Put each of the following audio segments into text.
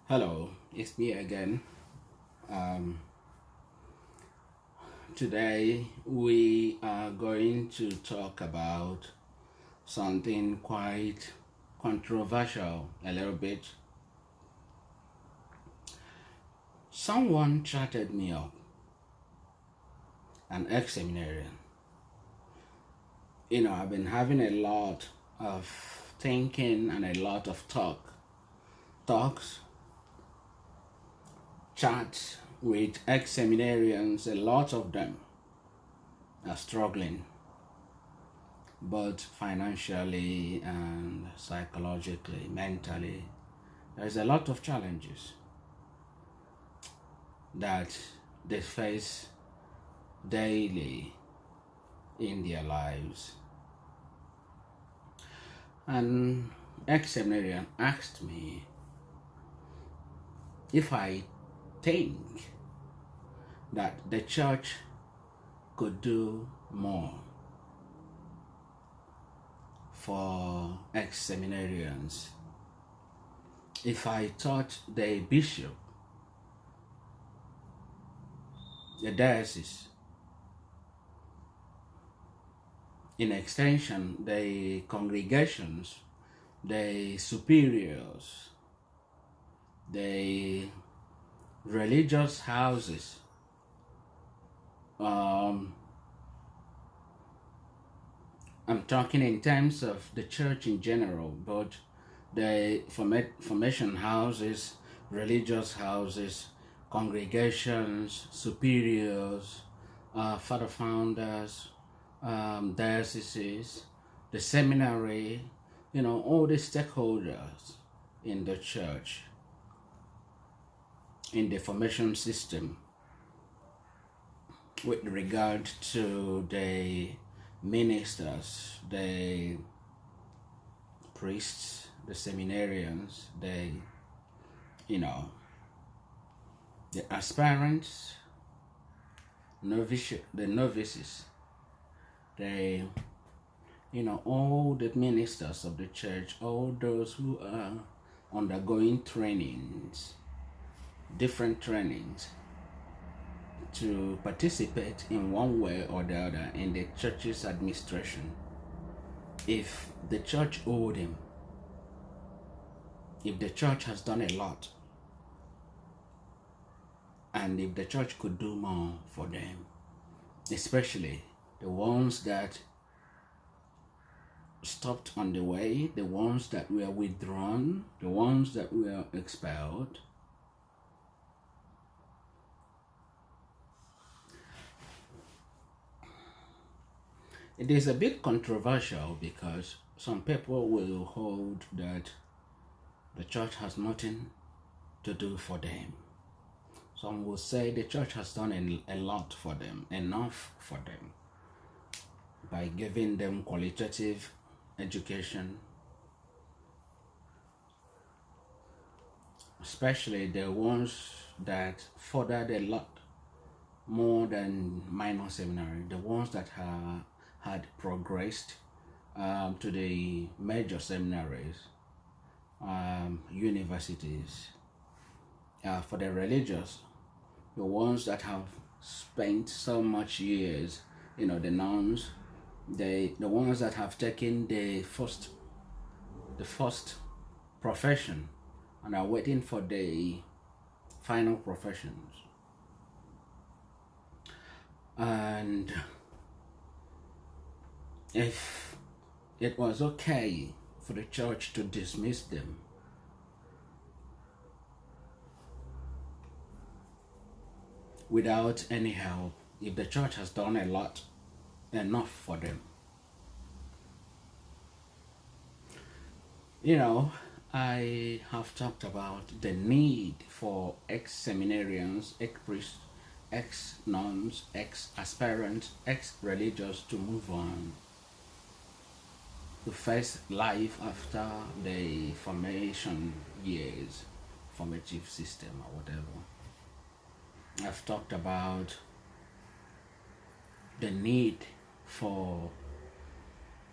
Hello, it's me again. Um, Today we are going to talk about something quite controversial a little bit. Someone chatted me up, an ex-seminarian. I've been having a lot of thinking and a lot of talks, chats with ex-seminarians. A lot of them are struggling, both financially and psychologically, mentally. There's a lot of challenges that they face daily in their lives. And ex-seminarian asked me if I think that the church could do more for ex-seminarians. If I thought the bishop, the diocese, in extension, the congregations, the superiors, the religious houses, I'm talking in terms of the church in general, but the formation houses, religious houses, congregations, superiors, father founders, dioceses, the seminary, all the stakeholders in the church, in the formation system, with regard to the ministers, the priests, the seminarians, the aspirants, the novices, the all the ministers of the church, all those who are undergoing trainings, different trainings, to participate in one way or the other in the church's administration. If the church owed him, if the church has done a lot, and if the church could do more for them, especially the ones that stopped on the way, the ones that were withdrawn, the ones that were expelled, it is a bit controversial because some people will hold that the church has nothing to do for them. Some will say the church has done a lot for them, enough for them, by giving them qualitative education, especially the ones that furthered a lot more than minor seminary, the ones that had progressed to the major seminaries, universities. For the religious, the ones that have spent so much years, the nuns, the ones that have taken the first profession and are waiting for the final professions. And if it was okay for the church to dismiss them, without any help, if the church has done enough for them. I have talked about the need for ex-seminarians, ex-priests, ex-nuns, ex-aspirants, ex-religious to move on, to face life after the formation years, formative system or whatever. I've talked about the need for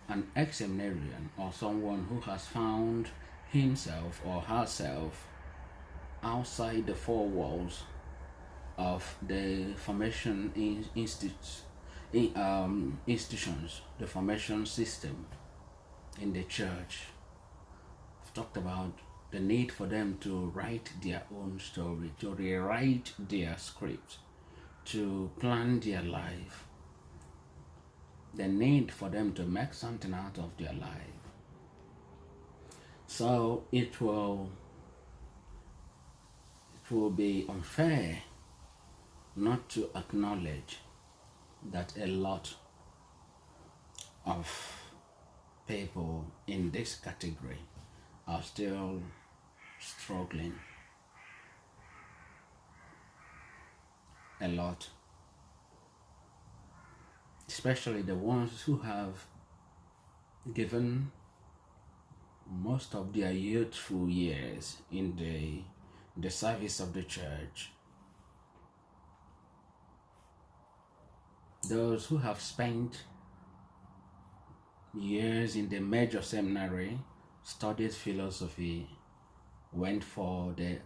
an ex-seminarian or someone who has found himself or herself outside the four walls of the formation institutions, the formation system in the church. I've talked about the need for them to write their own story, to rewrite their script, to plan their life, the need for them to make something out of their life. So it will be unfair not to acknowledge that a lot of people in this category are still struggling a lot, especially the ones who have given most of their youthful years in the service of the church. Those who have spent years in the major seminary, studied philosophy, went for the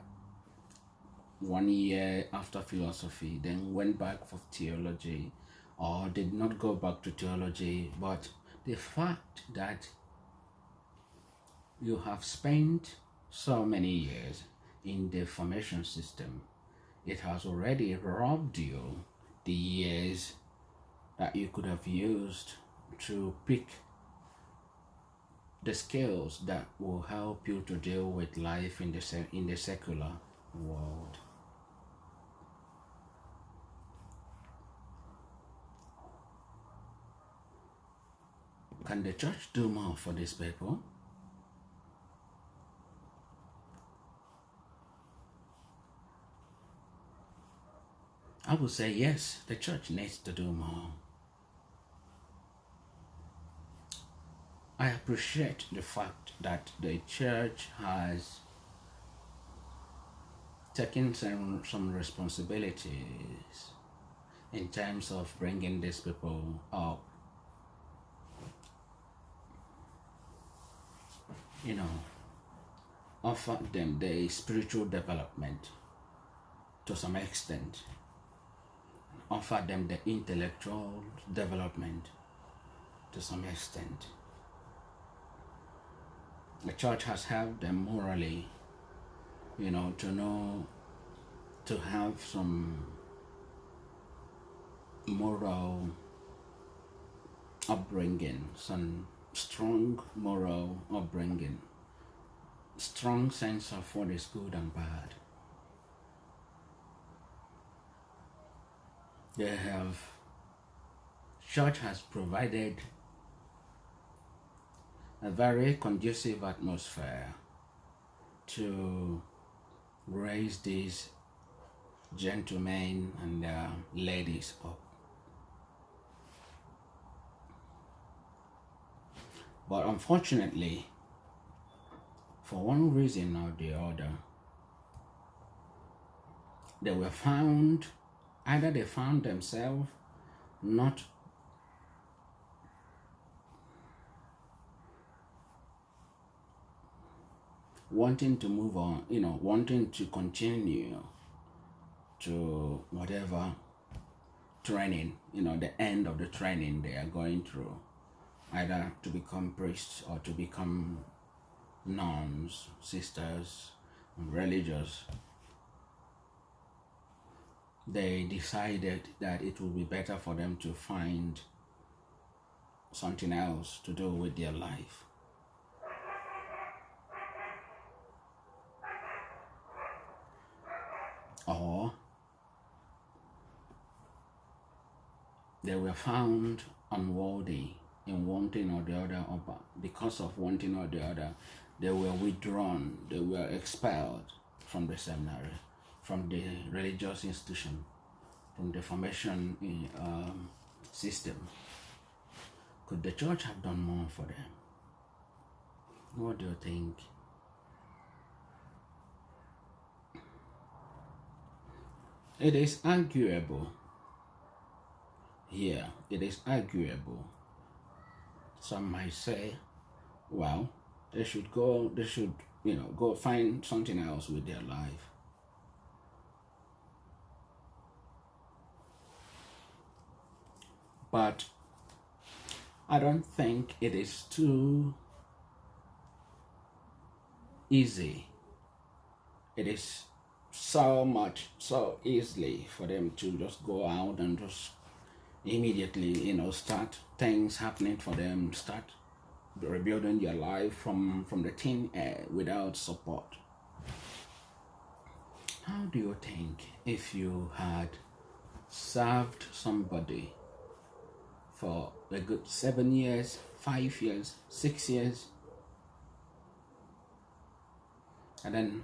1 year after philosophy, then went back for theology, or did not go back to theology. But the fact that you have spent so many years in the formation system, it has already robbed you the years that you could have used to pick the skills that will help you to deal with life in the secular world. Can the church do more for these people? I would say yes, the church needs to do more. I appreciate the fact that the church has taken some responsibilities in terms of bringing these people up. Offer them the spiritual development to some extent, offer them the intellectual development to some extent. The church has helped them morally, to have some moral upbringing, some strong moral upbringing, strong sense of what is good and bad. Church has provided a very conducive atmosphere to raise these gentlemen and ladies up. But unfortunately, for one reason or the other, either they found themselves not wanting to move on, wanting to continue to whatever training, the end of the training they are going through, either to become priests or to become nuns, sisters, religious. They decided that it would be better for them to find something else to do with their life. Or they were found unworthy in one thing or the other, or because of one thing or the other, they were withdrawn, they were expelled from the seminary, from the religious institution, from the formation system. Could the church have done more for them? What do you think? It is arguable. Here, it is arguable. Some might say, well, they should go find something else with their life. But I don't think it is too easy. It is so easily for them to just go out and just immediately, start things happening for them, start rebuilding your life from the thin air without support. How do you think if you had served somebody for a good 7 years, 5 years, 6 years, and then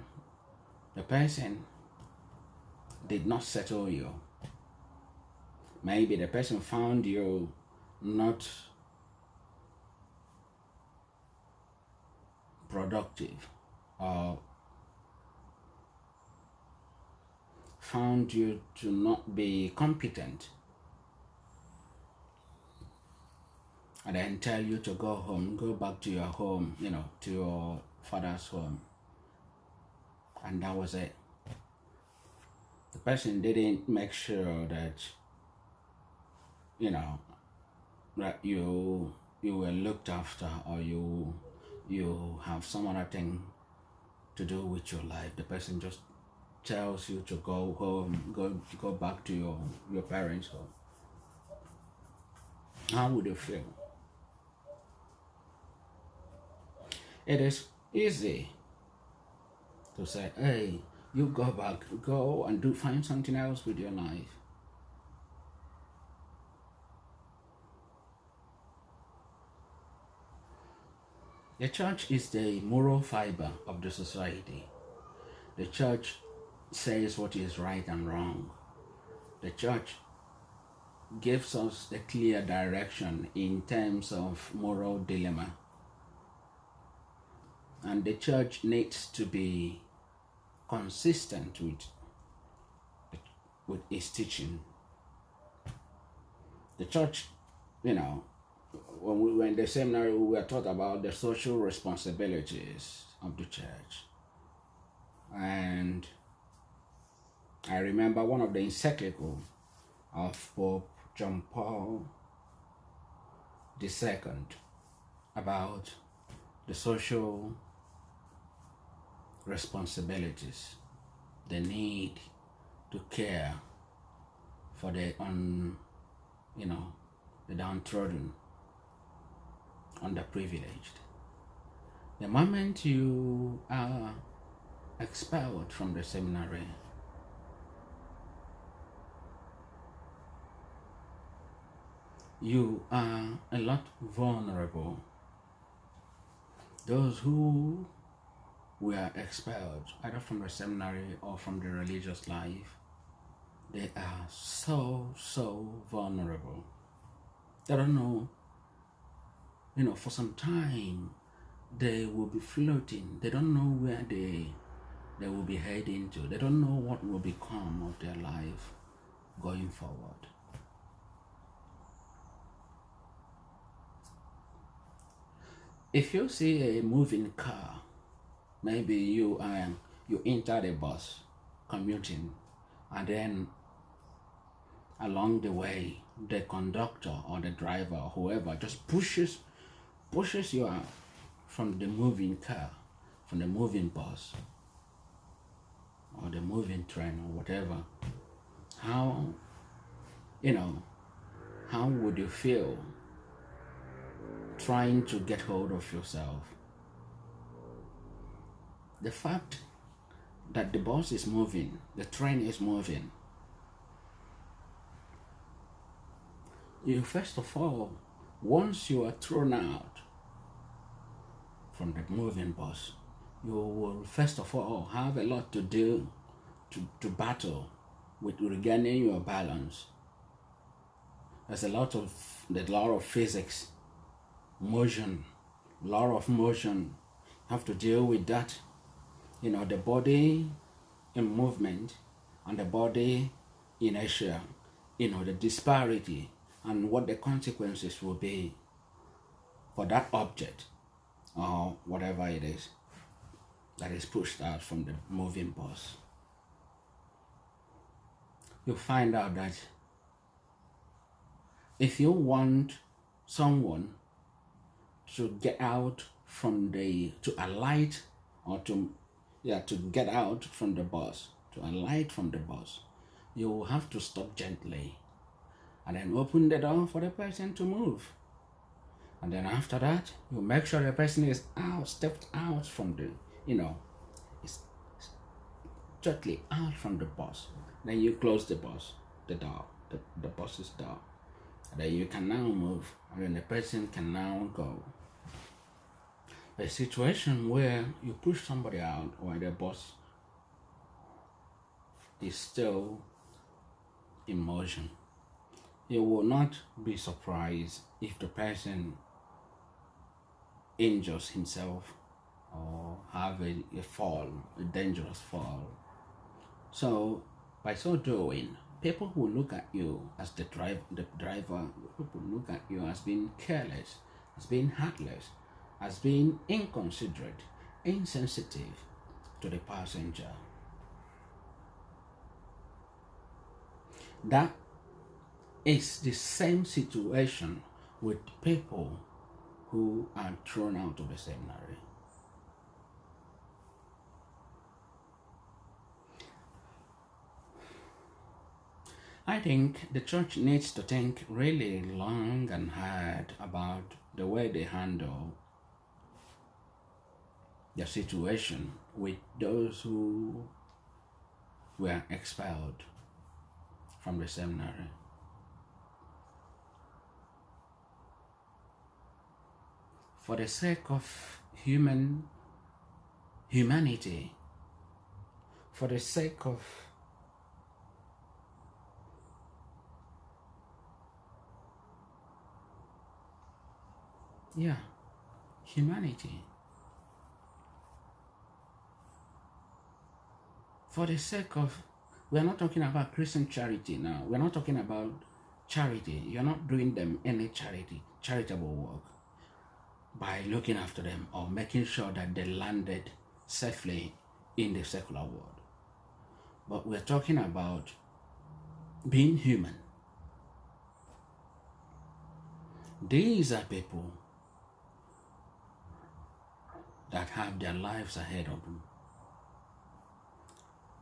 the person did not settle you? Maybe the person found you not productive, or found you to not be competent, and then tell you to go home, go back to your home, to your father's home, and that was it. The person didn't make sure that that you were looked after, or you have some other thing to do with your life. The person just tells you to go home, go back to your parents' home. How would you feel? It is easy to say, hey, you go back, go and find something else with your life. The church is the moral fiber of the society. The church says what is right and wrong. The church gives us a clear direction in terms of moral dilemma. And the church needs to be consistent with its teaching. The church, when we were in the seminary, we were taught about the social responsibilities of the church. And I remember one of the encyclical of Pope John Paul II about the social responsibilities, the need to care for the the downtrodden, underprivileged. The moment you are expelled from the seminary, you are a lot vulnerable. Those who were expelled either from the seminary or from the religious life, they are so vulnerable. They don't know, for some time they will be floating. They don't know where they will be heading to. They don't know what will become of their life going forward. If you see a moving car, maybe you enter the bus commuting, and then along the way the conductor or the driver or whoever just pushes you out from the moving car, from the moving bus or the moving train or whatever. How would you feel trying to get hold of yourself? The fact that the bus is moving, the train is moving, you first of all, once you are thrown out from the moving bus, you will first of all have a lot to do to battle with regaining your balance. There's a lot of physics, motion, law of motion. You have to deal with that. The body in movement and the body inertia, the disparity and what the consequences will be for that object or whatever it is that is pushed out from the moving bus. You find out that if you want someone to get out from to alight, or to get out from the bus, to alight from the bus, you will have to stop gently and then open the door for the person to move. And then after that, you make sure the person is stepped out from is gently out from the bus. Then you close the door, the bus's door. And then you can now move, and then the person can now go. A situation where you push somebody out while the bus is still in motion, you will not be surprised if the person injures himself or have a fall, a dangerous fall. So by so doing, people will look at you as the driver, people look at you as being careless, as being heartless, as being inconsiderate, insensitive to the passenger. That is the same situation with people who are thrown out of the seminary. I think the church needs to think really long and hard about the way they handle the situation with those who were expelled from the seminary. For the sake of humanity, for the sake of humanity, for the sake of, we're not talking about Christian charity now. We're not talking about charity. You're not doing them any charitable work by looking after them or making sure that they landed safely in the secular world. But we're talking about being human. These are people that have their lives ahead of them.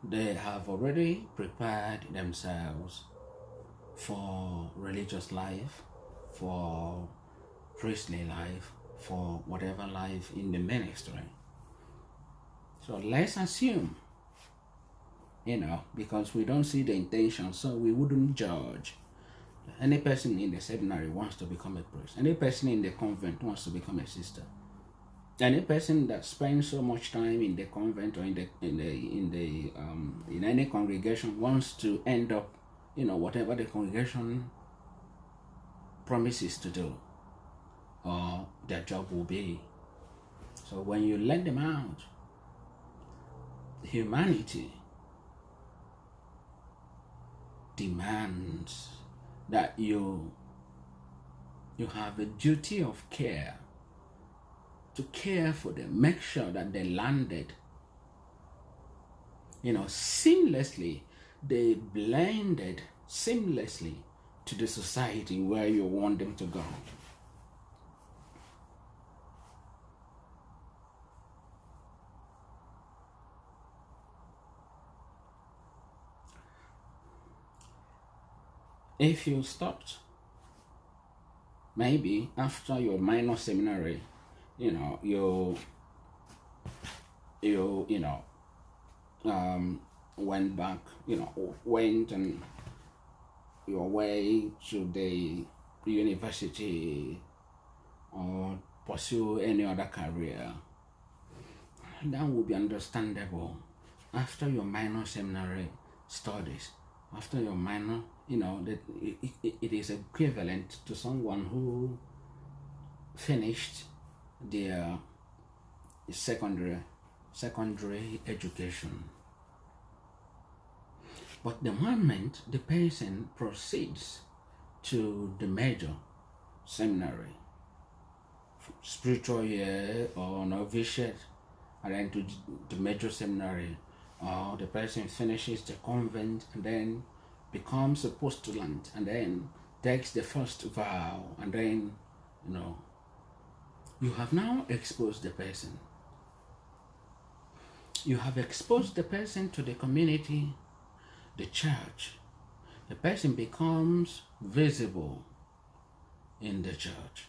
They have already prepared themselves for religious life, for priestly life, for whatever life in the ministry. So let's assume, because we don't see the intention, so we wouldn't judge. Any person in the seminary wants to become a priest. Any person in the convent wants to become a sister. Any person that spends so much time in the convent or in any congregation wants to end up, whatever the congregation promises to do, or their job will be. So when you let them out, humanity demands that you have a duty of care to care for them, make sure that they landed, seamlessly, they blended seamlessly to the society where you want them to go. If you stopped, maybe after your minor seminary, you went back, went on your way to the university or pursue any other career, that would be understandable. After your minor seminary studies, after your minor, that it is equivalent to someone who finished their secondary education. But the moment the person proceeds to the major seminary, spiritual year or novitiate, and then to the major seminary, or the person finishes the convent and then becomes a postulant and then takes the first vow, and then, you have now exposed the person. You have exposed the person to the community, the church. The person becomes visible in the church.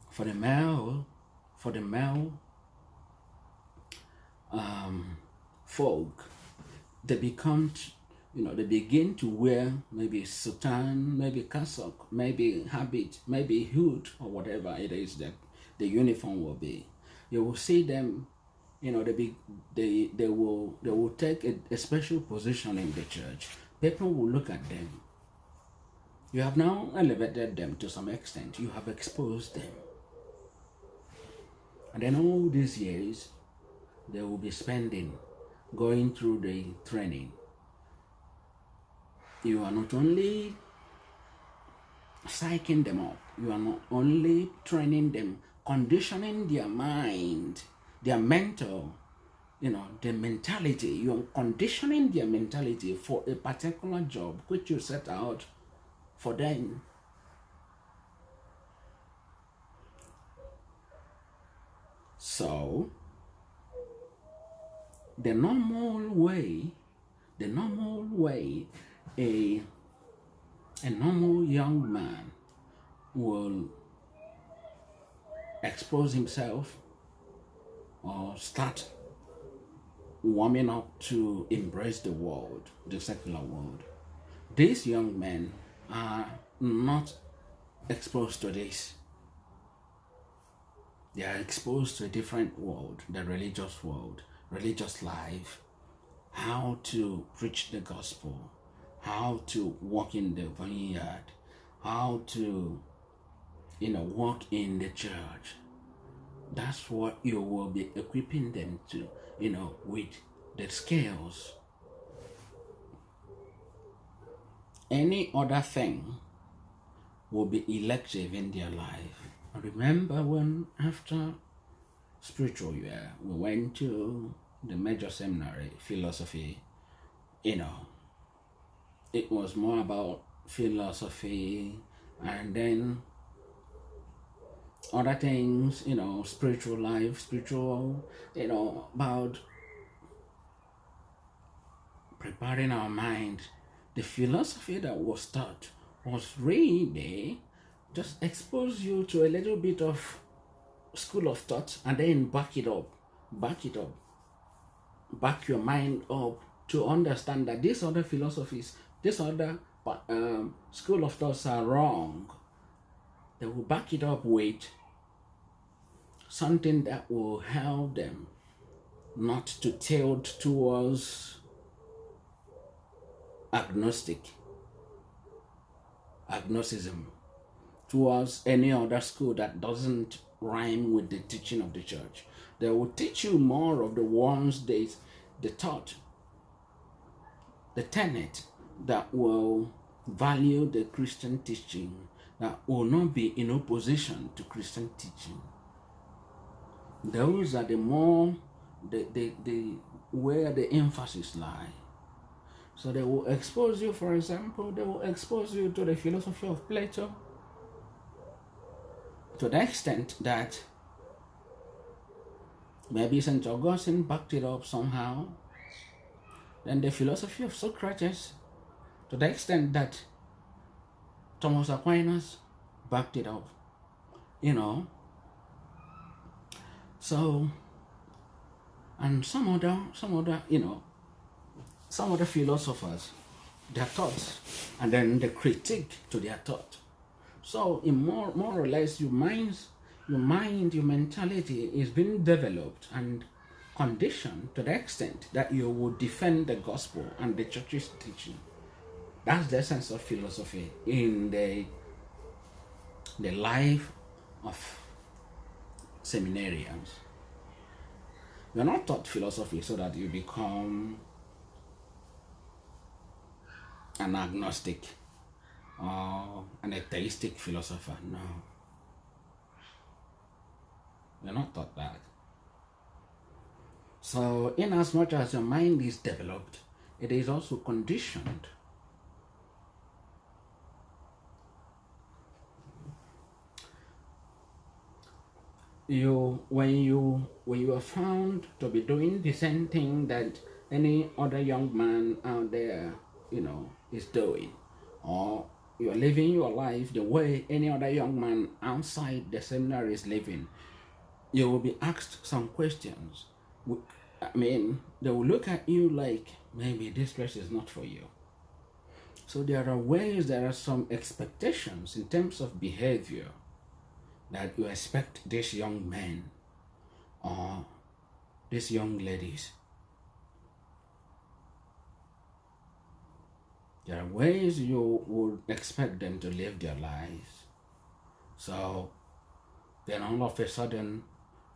For the male folk, they become, they begin to wear maybe soutane, maybe cassock, maybe habit, maybe hood, or whatever it is that the uniform will be. You will see them, they will take a special position in the church. People will look at them. You have now elevated them to some extent. You have exposed them. And then all these years, they will be spending, going through the training. You are not only psyching them up, you are not only training them, conditioning their mind, their mental, their mentality. You are conditioning their mentality for a particular job which you set out for them. So, the normal way, a normal young man will expose himself or start warming up to embrace the world, the secular world. These young men are not exposed to this. They are exposed to a different world, the religious world, religious life, how to preach the gospel, how to walk in the vineyard, how to, walk in the church. That's what you will be equipping them to, with the skills. Any other thing will be elective in their life. I remember when, after spiritual year, we went to the major seminary, philosophy. It was more about philosophy, and then other things, spiritual life, about preparing our mind. The philosophy that was taught was really just expose you to a little bit of school of thought, and then back your mind up to understand that these other philosophies, this other school of thoughts are wrong. They will back it up with something that will help them not to tilt towards agnosticism, towards any other school that doesn't rhyme with the teaching of the church. They will teach you more of the ones they taught, the tenet that will value the Christian teaching, that will not be in opposition to Christian teaching. Those are the more where the emphasis lie. So they will expose you, for example, they will expose you to the philosophy of Plato, to the extent that maybe St. Augustine backed it up somehow. Then the philosophy of Socrates, to the extent that Thomas Aquinas backed it up. So, and some other philosophers, their thoughts, and then the critique to their thought. So, in more or less, your mentality is being developed and conditioned to the extent that you will defend the gospel and the church's teaching. That's the essence of philosophy in the life of seminarians. You're not taught philosophy so that you become an agnostic or an atheistic philosopher. No. You're not taught that. So, in as much as your mind is developed, it is also conditioned when you are found to be doing the same thing that any other young man out there, is doing, or you're living your life the way any other young man outside the seminary is living, you will be asked some questions. I mean, they will look at you like maybe this place is not for you. So there are some expectations in terms of behavior that you expect these young men or these young ladies. There are ways you would expect them to live their lives. So then all of a sudden,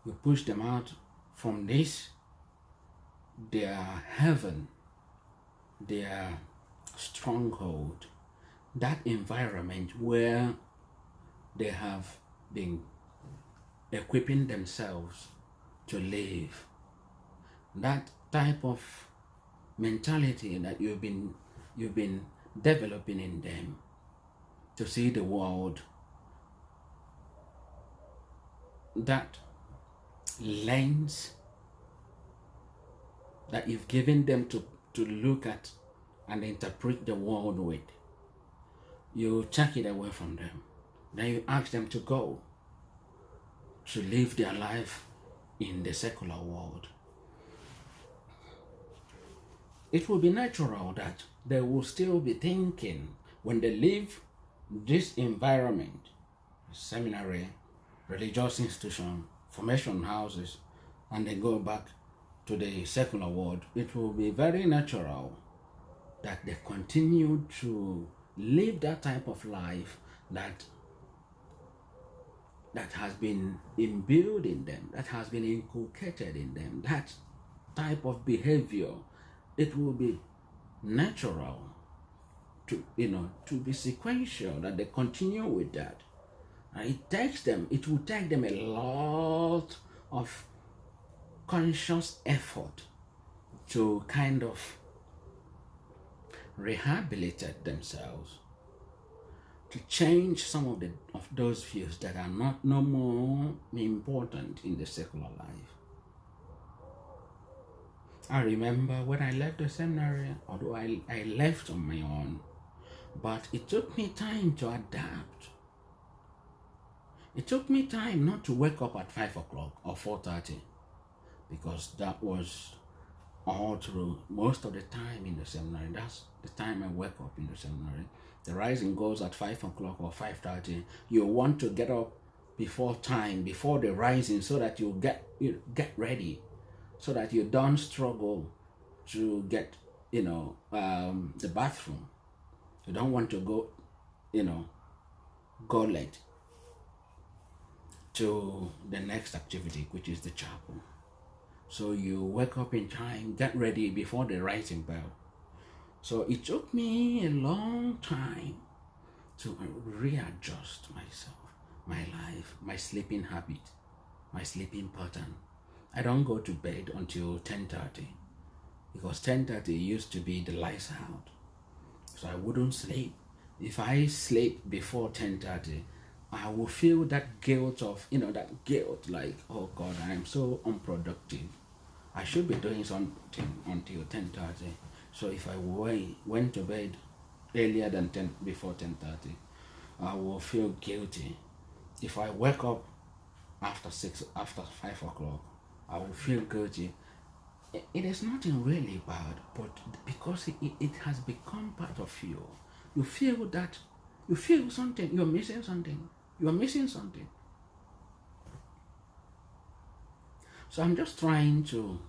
you push them out from this, their heaven, their stronghold, that environment where they have been equipping themselves to live. That type of mentality that you've been developing in them to see the world, that lens that you've given them to look at and interpret the world with, you take it away from them. Then you ask them to go to live their life in the secular world. It will be natural that they will still be thinking when they leave this environment, seminary, religious institution, formation houses, and they go back to the secular world, it will be very natural that they continue to live that type of life that has been imbued in them, that has been inculcated in them, that type of behavior. It will be natural to be sequential, that they continue with that. It will take them a lot of conscious effort to kind of rehabilitate themselves, to change some of those views that are no more important in the secular life. I remember when I left the seminary, although I left on my own, but it took me time to adapt. It took me time not to wake up at 5 o'clock or 4:30, because that was all through most of the time in the seminary. That's the time I wake up in the seminary. The rising goes at 5 o'clock or 5:30. You want to get up before time, before the rising, so that you get ready, so that you don't struggle to get the bathroom. You don't want to go late to the next activity, which is the chapel. So you wake up in time, get ready before the rising bell. So it took me a long time to readjust myself, my life, my sleeping habit, my sleeping pattern. I don't go to bed until 10:30, because 10:30 used to be the lights out. So I wouldn't sleep. If I sleep before 10:30, I will feel that guilt like, oh God, I am so unproductive. I should be doing something until 10:30. So if I went to bed earlier than before 10:30, I will feel guilty. If I wake up after 5 o'clock, I will feel guilty. It is nothing really bad, but because it has become part of you, you feel something, you're missing something. So I'm just trying to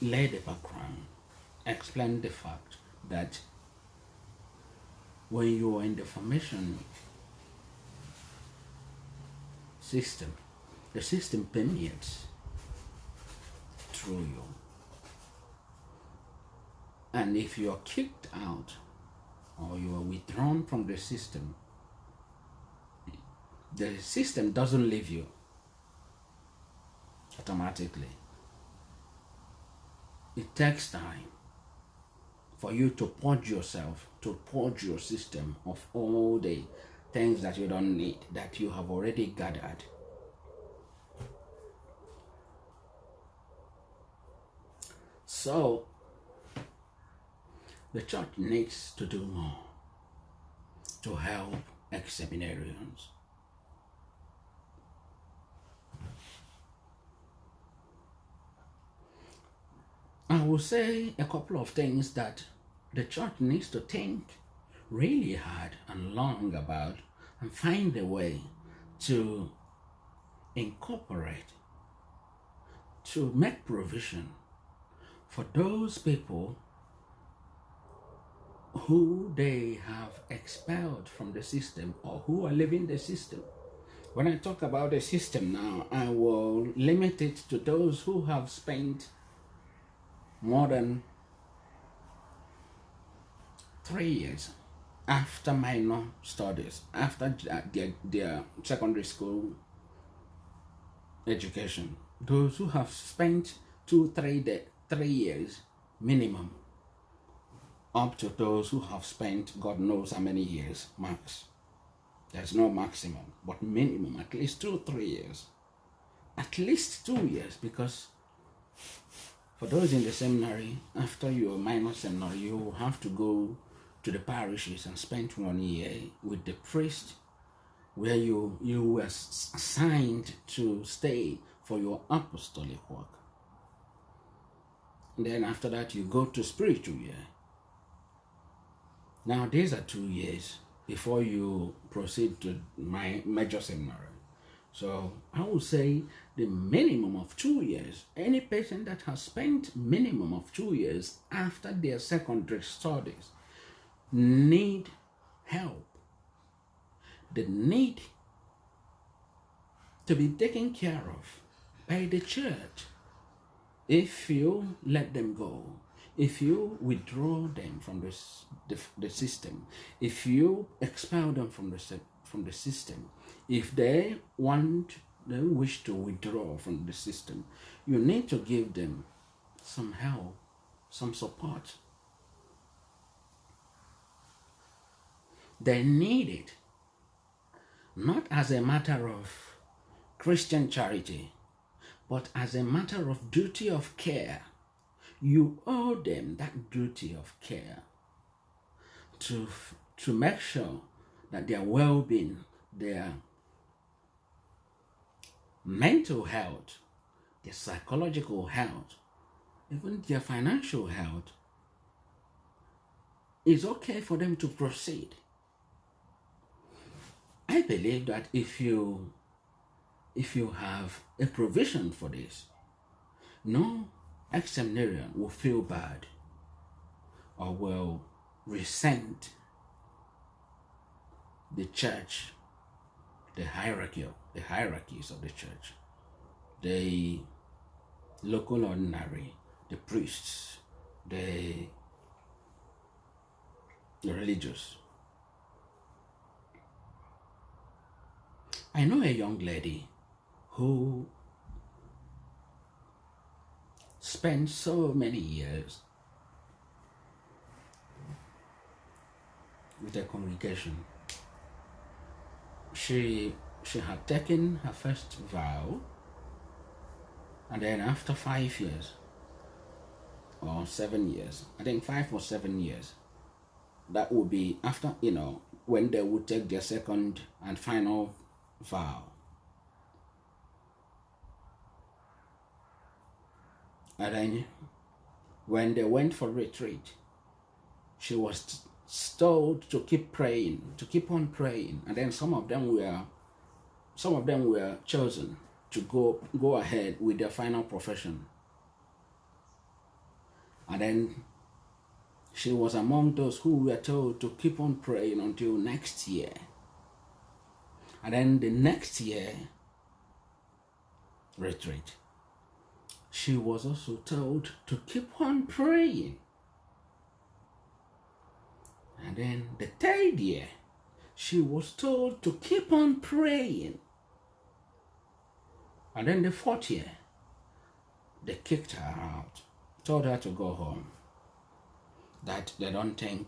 lay the background, explain the fact that when you are in the formation system, the system permeates through you. And if you are kicked out or you are withdrawn from the system doesn't leave you automatically. It takes time for you to purge yourself, to purge your system of all the things that you don't need, that you have already gathered. So the church needs to do more to help ex-seminarians. I will say a couple of things that the church needs to think really hard and long about and find a way to incorporate, to make provision for those people who they have expelled from the system or who are leaving the system. When I talk about the system now, I will limit it to those who have spent more than 3 years after minor studies, after their secondary school education. Those who have spent 3 years minimum, up to those who have spent God knows how many years max. There's no maximum, but minimum at least 2-3 years. At least 2 years, because for those in the seminary, after your minor seminary, you have to go to the parishes and spend 1 year with the priest, where you were assigned to stay for your apostolic work. And then after that, you go to spiritual year. Now, these are 2 years before you proceed to my major seminary. So I would say the minimum of 2 years. Any person that has spent minimum of 2 years after their secondary studies need help. They need to be taken care of by the church. If you let them go, if you withdraw them from the system, if you expel them from the system, if they wish to withdraw from the system, you need to give them some help, some support. They need it, not as a matter of Christian charity, but as a matter of duty of care. You owe them that duty of care to make sure that their well-being, their mental health, their psychological health, even their financial health is okay for them to proceed. I believe that if you have a provision for this, no ex-seminarian will feel bad or will resent the church, the hierarchies of the church, the local ordinary, the priests, the religious. I know a young lady who spent so many years with a congregation. She had taken her first vow, and then after 5 years or 7 years, I think 5 or 7 years, that would be after, when they would take their second and final vow. And then when they went for retreat, she was told to keep praying, to keep on praying. And then some of them were chosen to go ahead with their final profession. And then she was among those who were told to keep on praying until next year. And then the next year retreat, she was also told to keep on praying. And then the third year, she was told to keep on praying. And then the fourth year, they kicked her out, told her to go home, that they don't think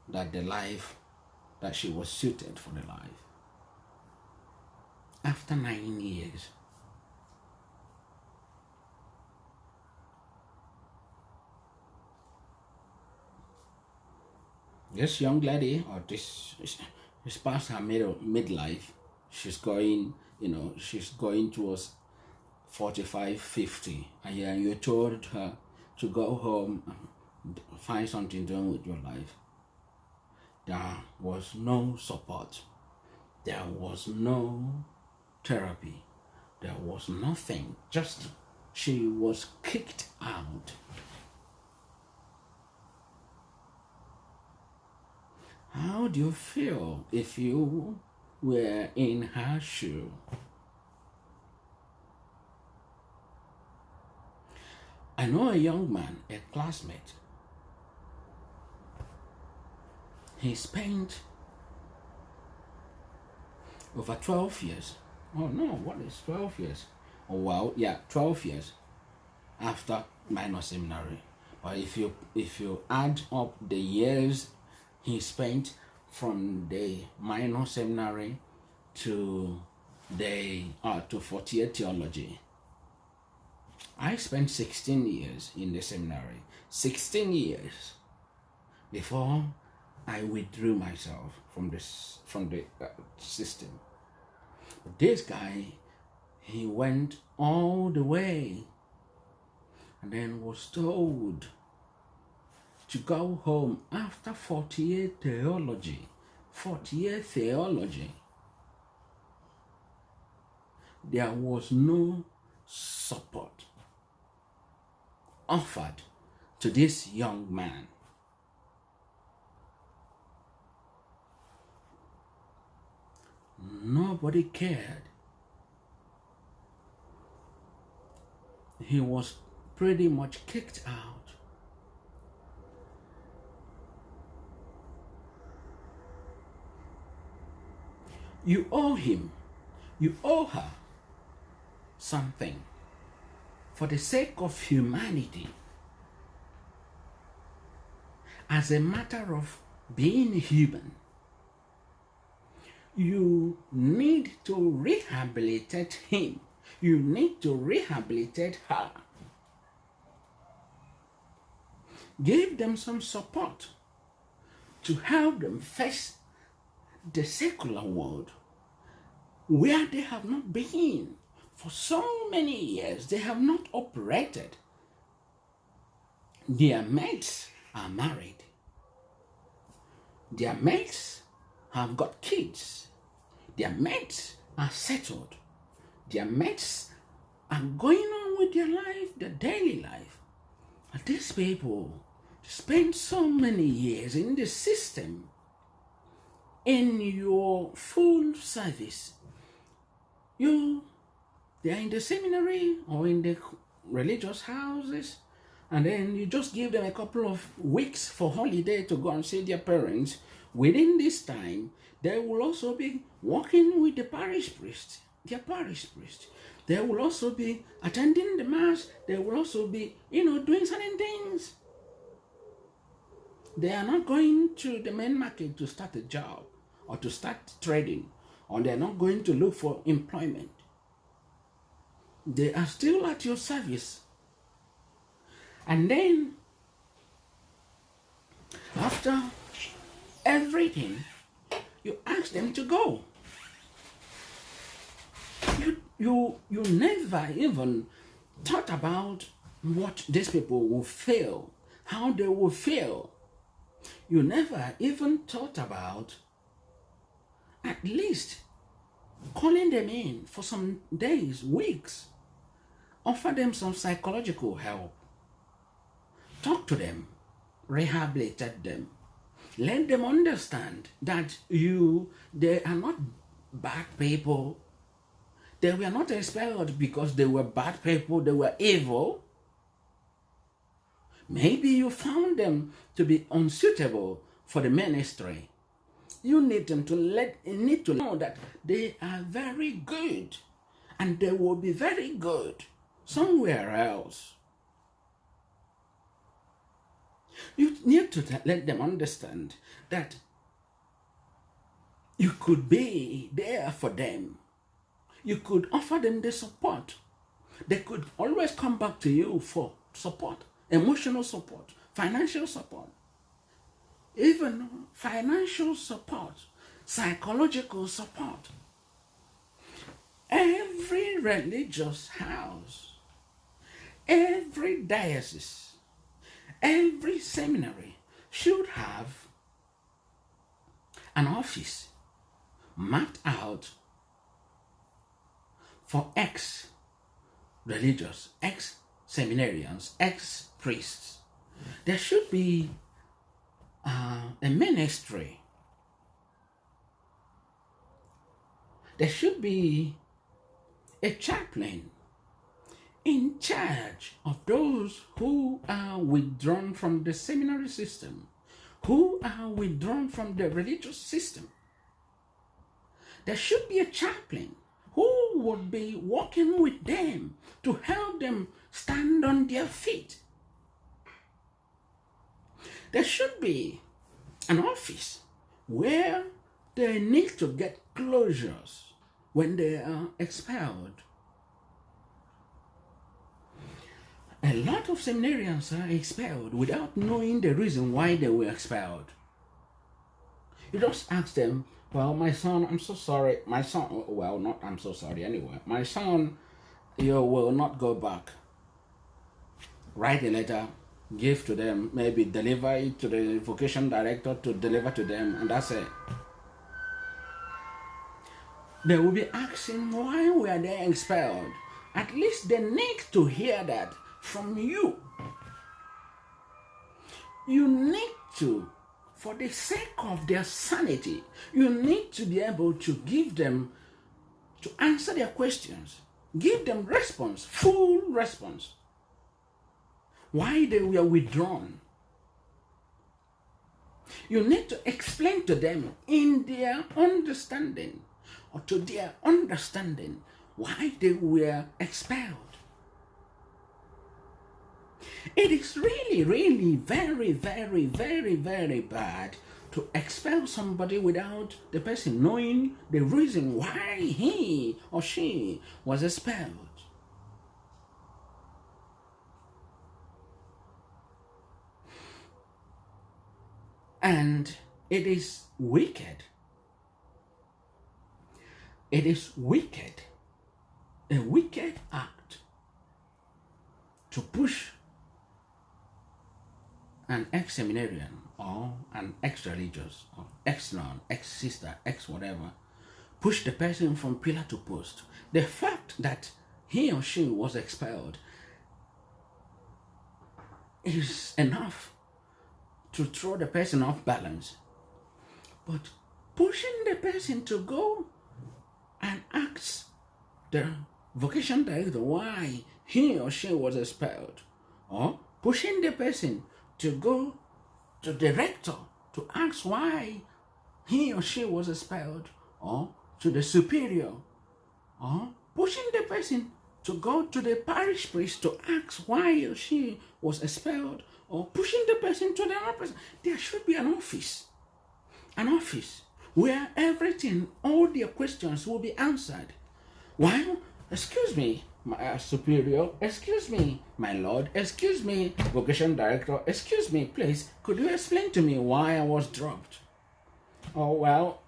that the life that she was suited for the life. After 9 years, this young lady, or this past her midlife, she's going, she's going towards 45, 50, and you told her to go home and find something doing with your life. There was no support. There was no therapy. There was nothing. Just she was kicked out. How do you feel if you were in her shoe? I know a young man, a classmate. He spent over 12 years. Oh no, what is 12 years? Oh well, yeah, 12 years after minor seminary. But if you add up the years he spent from the minor seminary to the to 4th-year theology, I spent 16 years in the seminary. 16 years before I withdrew myself from the system. But this guy, he went all the way and then was told to go home after 4th-year theology. 4th-year theology. There was no support offered to this young man. Nobody cared. He was pretty much kicked out. You owe him, you owe her something for the sake of humanity. As a matter of being human, you need to rehabilitate him. You need to rehabilitate her. Give them some support to help them face the secular world where they have not been for so many years. They have not operated. Their mates are married. Their mates have got kids. Their mates are settled. Their mates are going on with their life, their daily life. And these people spend so many years in the system, in your full service. They are in the seminary or in the religious houses, and then you just give them a couple of weeks for holiday to go and see their parents. Within this time, they will also be working with the parish priest, their parish priest. They will also be attending the mass. They will also be, doing certain things. They are not going to the main market to start a job or to start trading, or they're not going to look for employment. They are still at your service. And then, after everything, you ask them to go. You never even thought about what these people will feel, how they will feel. You never even thought about at least calling them in for some days, weeks. Offer them some psychological help. Talk to them. Rehabilitate them. Let them understand that they are not bad people. They were not expelled because they were bad people, they were evil. Maybe you found them to be unsuitable for the ministry. You need them to know that they are very good, and they will be very good somewhere else. You need to let them understand that You could be there for them. You could offer them the support. They could always come back to you for support, emotional support, financial support, even financial support, psychological support. Every religious house, every diocese, every seminary should have an office mapped out for ex-religious, ex-seminarians, ex-priests. There should be a ministry. There should be a chaplain in charge of those who are withdrawn from the seminary system, who are withdrawn from the religious system. There should be a chaplain who would be working with them to help them stand on their feet. There should be an office where they need to get closures when they are expelled. A lot of seminarians are expelled without knowing the reason why they were expelled. You just ask them, well, my son, I'm so sorry. My son, well, not I'm so sorry anyway. My son, you will not go back. Write a letter, give to them, maybe deliver it to the vocation director to deliver to them, and that's it. They will be asking, why were they expelled? At least they need to hear that from you. You need to, for the sake of their sanity, you need to be able to give them, to answer their questions. Give them response, full response. Why they were withdrawn. You need to explain to them in their understanding, or to their understanding, why they were expelled. It is really, really very, very, very, very bad to expel somebody without the person knowing the reason why he or she was expelled. And it is wicked. It is wicked, a wicked act to push an ex-seminarian or an ex-religious or ex-nun, ex-sister, ex-whatever, push the person from pillar to post. The fact that he or she was expelled is enough to throw the person off balance. But pushing the person to go and ask the vocation director why he or she was expelled, or pushing the person to go to the rector to ask why he or she was expelled, or to the superior, or pushing the person to go to the parish priest to ask why he or she was expelled, or pushing the person to the other person. There should be an office where everything, all their questions will be answered. Why? Excuse me, my superior, excuse me, my lord, excuse me, vocation director, excuse me, please, could you explain to me why I was dropped? Oh, well,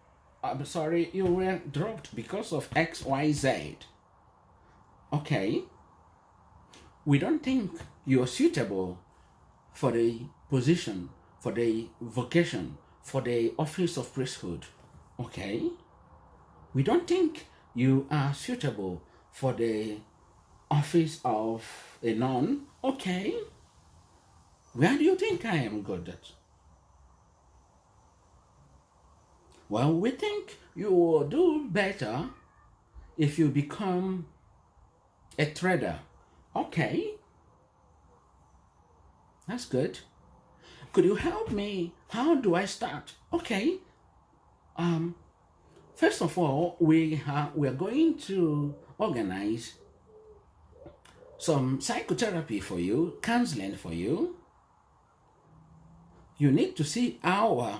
I'm sorry, you were dropped because of X, Y, Z. Okay, we don't think you're suitable for the position, for the vocation, for the office of priesthood. Okay, we don't think you are suitable for the office of a nun. Okay, where do you think I am good at? Well, we think you will do better if you become a trader. Okay, that's good. Could you help me? How do I start? Okay. First of all, we are going to organize some psychotherapy for you, counseling for you. You need to see our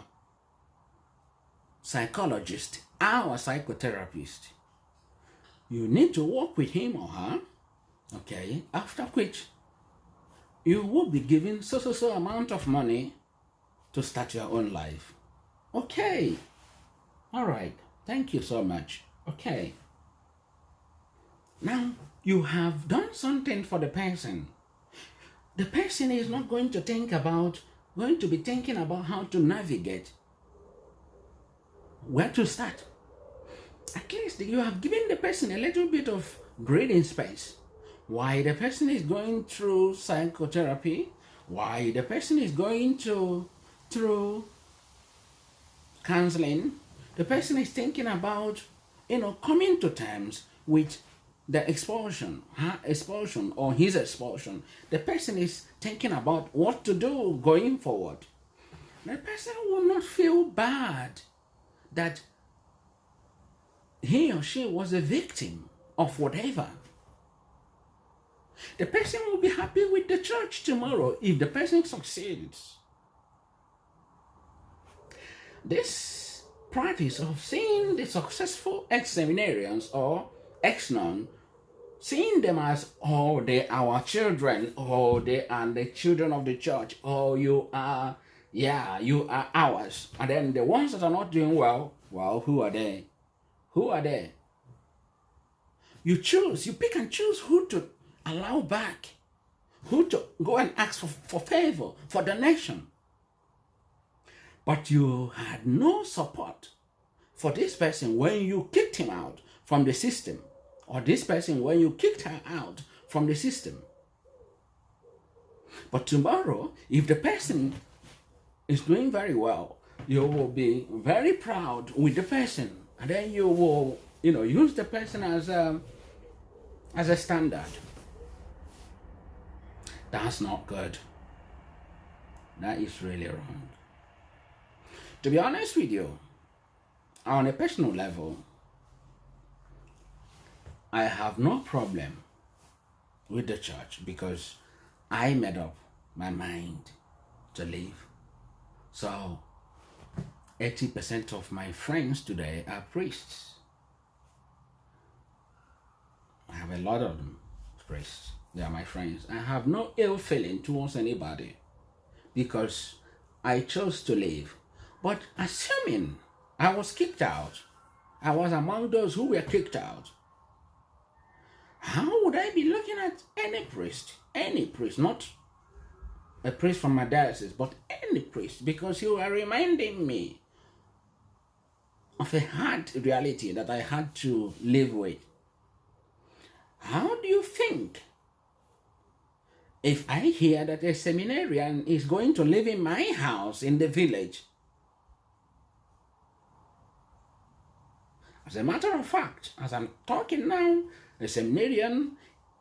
psychologist, our psychotherapist. You need to work with him or her, okay, after which you will be given so amount of money to start your own life. Okay, all right, thank you so much. Okay, now you have done something for the person. The person is not going to be thinking about how to navigate, where to start. At least you have given the person a little bit of breathing space. Why the person is going through psychotherapy, why the person is going through counseling, the person is thinking about, coming to terms with the expulsion, her expulsion or his expulsion. The person is thinking about what to do going forward. The person will not feel bad that he or she was a victim of whatever. The person will be happy with the church tomorrow if the person succeeds. This practice of seeing the successful ex-seminarians or ex-nuns, seeing them as, oh, they are our children, oh, they are the children of the church, oh, you are ours. And then the ones that are not doing well, who are they? Who are they? You pick and choose who to allow back, who to go and ask for favor, for donation. But you had no support for this person when you kicked him out from the system, or this person when you kicked her out from the system. But tomorrow, if the person is doing very well, you will be very proud with the person, and then you will, use the person as a standard. That's not good. That is really wrong. To be honest with you, on a personal level, I have no problem with the church because I made up my mind to leave. So 80% of my friends today are priests. I have a lot of them, priests. They are my friends. I have no ill feeling towards anybody because I chose to leave. But assuming I was kicked out, I was among those who were kicked out, how would I be looking at any priest, not a priest from my diocese, but any priest, because you are reminding me of a hard reality that I had to live with. How do you think if I hear that a seminarian is going to live in my house in the village? As a matter of fact, as I'm talking now, a seminarian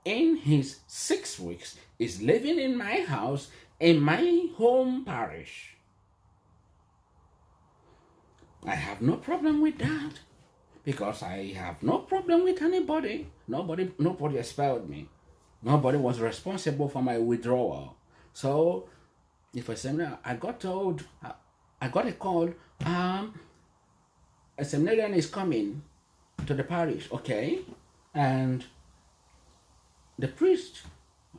in his 6 weeks is living in my house, in my home parish. I have no problem with that because I have no problem with anybody. Nobody expelled me. Nobody was responsible for my withdrawal. So if a seminarian, I got a call, a seminarian is coming to the parish, okay? And the priest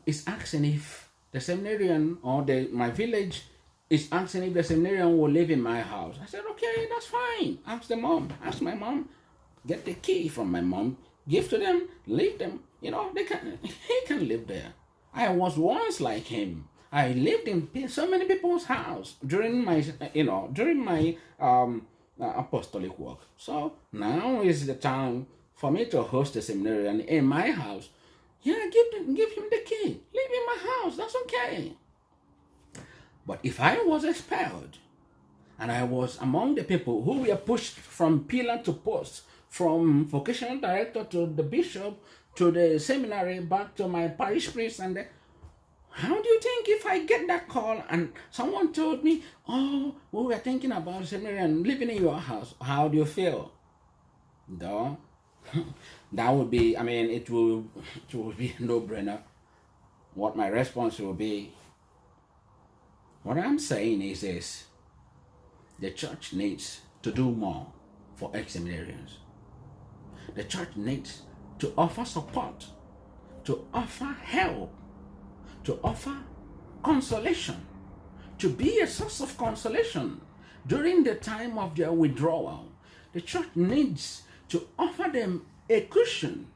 is asking if the seminarian or my village is asking if the seminarian will live in my house. I said, okay, that's fine. Ask my mom, get the key from my mom, give to them, leave them. He can live there. I was once like him. I lived in so many people's house during my apostolic work. So now is the time for me to host a seminarian in my house. Yeah, give him the key. Live in my house. That's okay. But if I was expelled and I was among the people who were pushed from pillar to post, from vocational director to the bishop to the seminary back to my parish priest, and how do you think if I get that call and someone told me, oh, we were thinking about seminarian living in your house, how do you feel? No. That would be, it will be a no-brainer. What my response will be, what I'm saying is this: the church needs to do more for ex-seminarians. The church needs to offer support, to offer help, to offer consolation, to be a source of consolation during the time of their withdrawal. The church needs to offer them a cushion,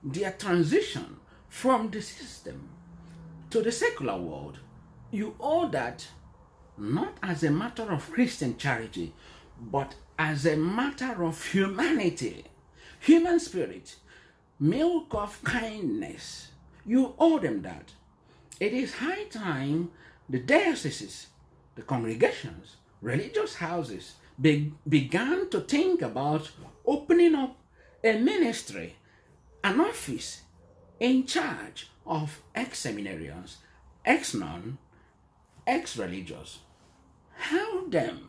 their transition from the system to the secular world. You owe that not as a matter of Christian charity, but as a matter of humanity, human spirit, milk of kindness. You owe them that. It is high time the dioceses, the congregations, religious houses began to think about opening up a ministry, an office in charge of ex-seminarians, ex-nun, ex-religious. Help them.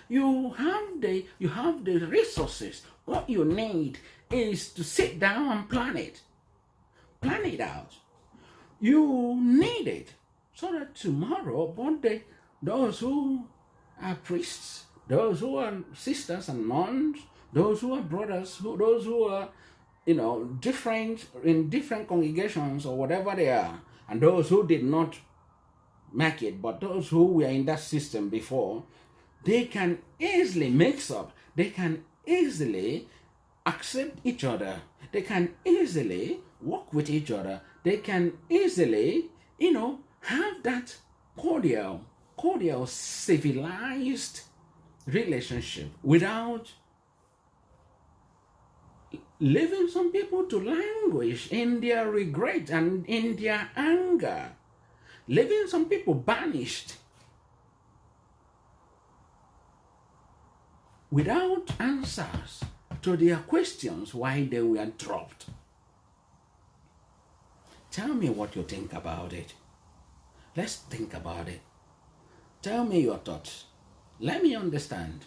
You have the resources. What you need is to sit down and plan it. Plan it out. You need it so that tomorrow, one day, those who are priests, those who are sisters and nuns, those who are brothers, those who are, different in different congregations or whatever they are, and those who did not make it, but those who were in that system before, they can easily mix up. They can easily accept each other. They can easily work with each other. They can easily, have that cordial, civilized relationship without leaving some people to languish in their regret and in their anger, leaving some people banished without answers to their questions why they were dropped. Tell me what you think about it. Let's think about it. Tell me your thoughts. Let me understand.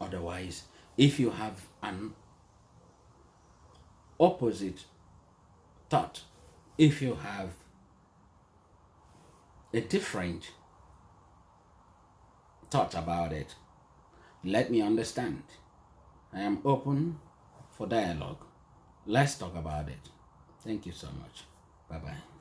Otherwise, if you have an opposite thought, if you have a different thought about it, let me understand. I am open for dialogue. Let's talk about it. Thank you so much. Bye-bye.